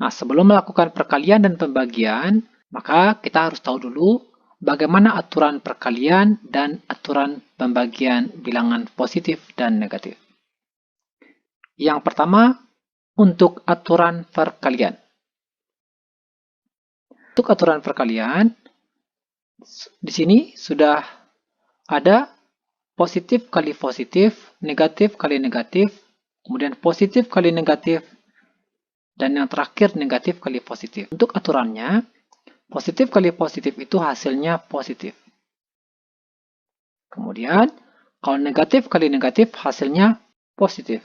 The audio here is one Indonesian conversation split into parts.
Nah, sebelum melakukan perkalian dan pembagian, maka kita harus tahu dulu bagaimana aturan perkalian dan aturan pembagian bilangan positif dan negatif. Yang pertama, untuk aturan perkalian. Untuk aturan perkalian, di sini sudah ada positif kali positif, negatif kali negatif, kemudian positif kali negatif, dan yang terakhir negatif kali positif. Untuk aturannya, positif kali positif itu hasilnya positif. Kemudian, kalau negatif kali negatif hasilnya positif.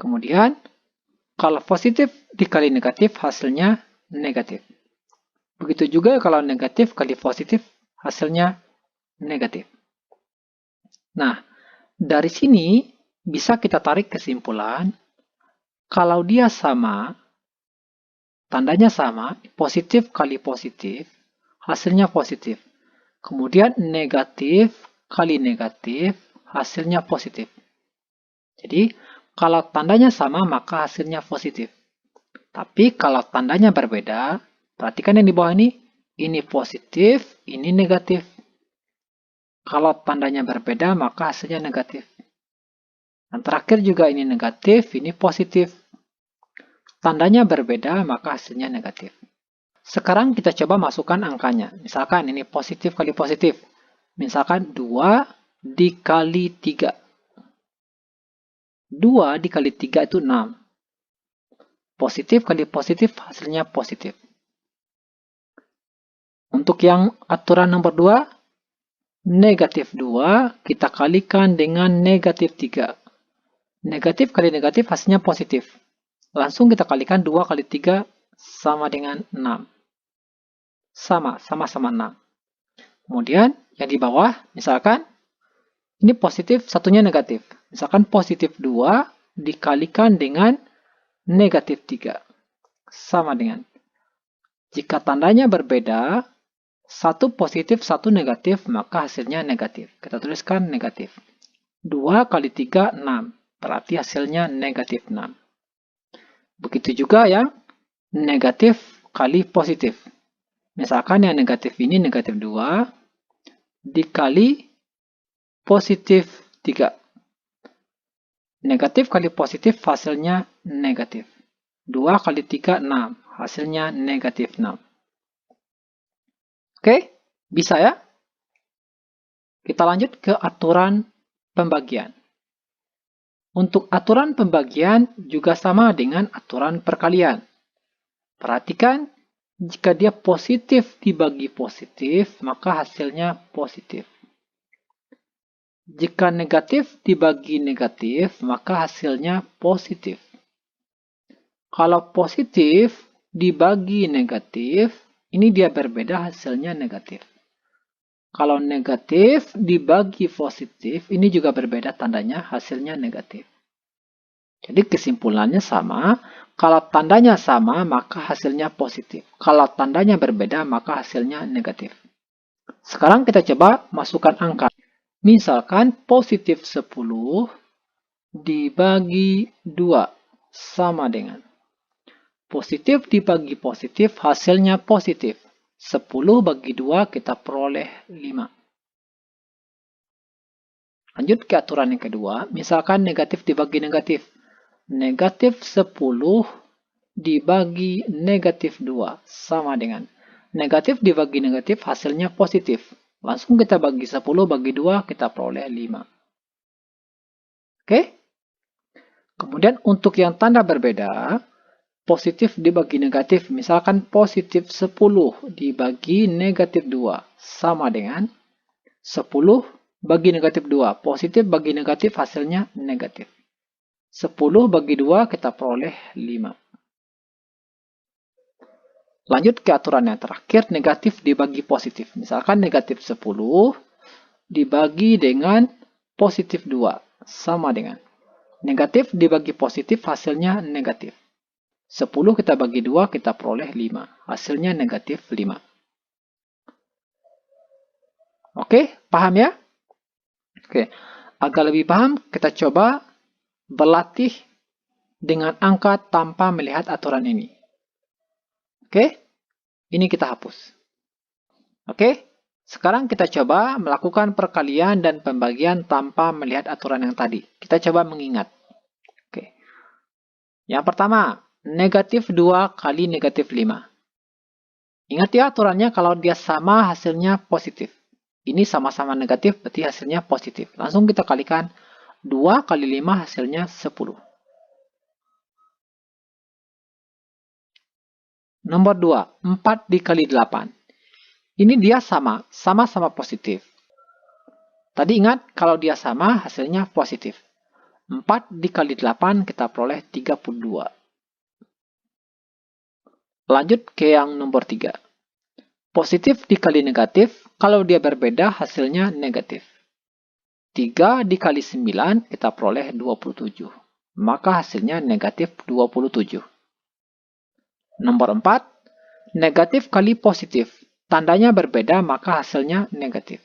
Kemudian, kalau positif dikali negatif hasilnya negatif. Begitu juga kalau negatif kali positif hasilnya negatif. Nah, dari sini bisa kita tarik kesimpulan kalau dia sama, tandanya sama, positif kali positif, hasilnya positif. Kemudian negatif kali negatif, hasilnya positif. Jadi, kalau tandanya sama, maka hasilnya positif. Tapi kalau tandanya berbeda, perhatikan yang di bawah ini positif, ini negatif. Kalau tandanya berbeda, maka hasilnya negatif. Dan terakhir juga ini negatif, ini positif. Tandanya berbeda, maka hasilnya negatif. Sekarang kita coba masukkan angkanya. Misalkan ini positif kali positif. Misalkan 2 dikali 3. 2 dikali 3 itu 6. Positif kali positif, hasilnya positif. Untuk yang aturan nomor 2, negatif 2 kita kalikan dengan negatif 3. Negatif kali negatif hasilnya positif. Langsung kita kalikan 2 kali 3 sama dengan 6. Sama-sama 6. Kemudian yang di bawah, misalkan ini positif, satunya negatif. Misalkan positif 2 dikalikan dengan negatif 3. Sama dengan. Jika tandanya berbeda, satu positif, satu negatif, maka hasilnya negatif. Kita tuliskan negatif. 2 kali 3, 6. Berarti hasilnya negatif 6. Begitu juga yang negatif kali positif. Misalkan yang negatif ini negatif 2 dikali positif 3. Negatif kali positif hasilnya negatif. 2 kali 3, 6. Hasilnya negatif 6. Oke, bisa ya? Kita lanjut ke aturan pembagian. Untuk aturan pembagian juga sama dengan aturan perkalian. Perhatikan, jika dia positif dibagi positif, maka hasilnya positif. Jika negatif dibagi negatif, maka hasilnya positif. Kalau positif dibagi negatif, ini dia berbeda hasilnya negatif. Kalau negatif dibagi positif, ini juga berbeda tandanya hasilnya negatif. Jadi kesimpulannya sama, kalau tandanya sama maka hasilnya positif. Kalau tandanya berbeda maka hasilnya negatif. Sekarang kita coba masukkan angka. Misalkan positif 10 dibagi 2 sama dengan. Positif dibagi positif hasilnya positif. 10 bagi 2 kita peroleh 5. Lanjut ke aturan yang kedua. Misalkan negatif dibagi negatif. Negatif 10 dibagi negatif 2 sama dengan. Negatif dibagi negatif hasilnya positif. Langsung kita bagi 10 bagi 2 kita peroleh 5. Oke? Kemudian untuk yang tanda berbeda, positif dibagi negatif, misalkan positif 10 dibagi negatif 2 sama dengan 10 bagi negatif 2. Positif bagi negatif hasilnya negatif. 10 bagi 2 kita peroleh 5. Lanjut ke aturan yang terakhir, negatif dibagi positif. Misalkan negatif 10 dibagi dengan positif 2 sama dengan. Negatif dibagi positif hasilnya negatif. 10 kita bagi 2, kita peroleh 5. Hasilnya negatif 5. Oke, paham ya? Oke, agar lebih paham, kita coba berlatih dengan angka tanpa melihat aturan ini. Oke, ini kita hapus. Oke, sekarang kita coba melakukan perkalian dan pembagian tanpa melihat aturan yang tadi. Kita coba mengingat. Oke, yang pertama, negatif 2 kali negatif 5. Ingat ya aturannya, kalau dia sama hasilnya positif. Ini sama-sama negatif, berarti hasilnya positif. Langsung kita kalikan 2 kali 5 hasilnya 10. Nomor 2, 4 dikali 8. Ini dia sama-sama positif. Tadi ingat, kalau dia sama hasilnya positif. 4 dikali 8 kita peroleh 32. Lanjut ke yang nomor 3. Positif dikali negatif, kalau dia berbeda hasilnya negatif. 3 dikali 9 kita peroleh 27. Maka hasilnya negatif 27. Nomor 4, negatif kali positif. Tandanya berbeda, maka hasilnya negatif.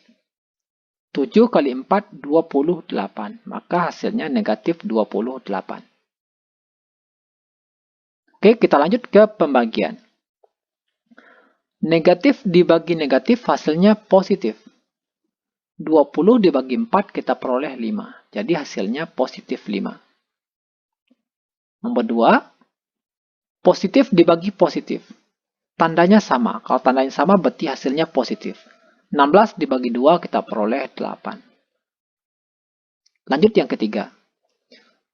7 kali 4, 28. Maka hasilnya negatif 28. Oke, kita lanjut ke pembagian. Negatif dibagi negatif hasilnya positif. 20 dibagi 4 kita peroleh 5. Jadi hasilnya positif 5. Nomor 2, positif dibagi positif. Tandanya sama. Kalau tandanya sama berarti hasilnya positif. 16 dibagi 2 kita peroleh 8. Lanjut yang ketiga.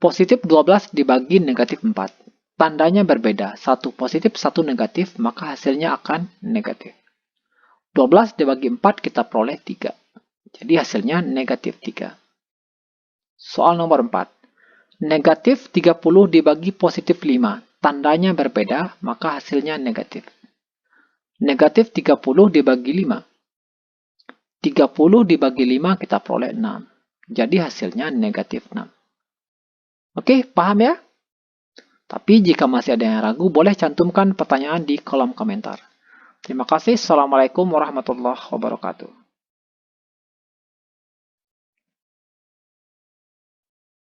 Positif 12 dibagi negatif 4. Tandanya berbeda. Satu positif, satu negatif, maka hasilnya akan negatif. 12 dibagi 4 kita peroleh 3. Jadi hasilnya negatif 3. Soal nomor 4. Negatif 30 dibagi positif 5. Tandanya berbeda, maka hasilnya negatif. Negatif 30 dibagi 5. 30 dibagi 5 kita peroleh 6. Jadi hasilnya negatif 6. Oke, paham ya? Tapi jika masih ada yang ragu, boleh cantumkan pertanyaan di kolom komentar. Terima kasih. Assalamualaikum warahmatullahi wabarakatuh.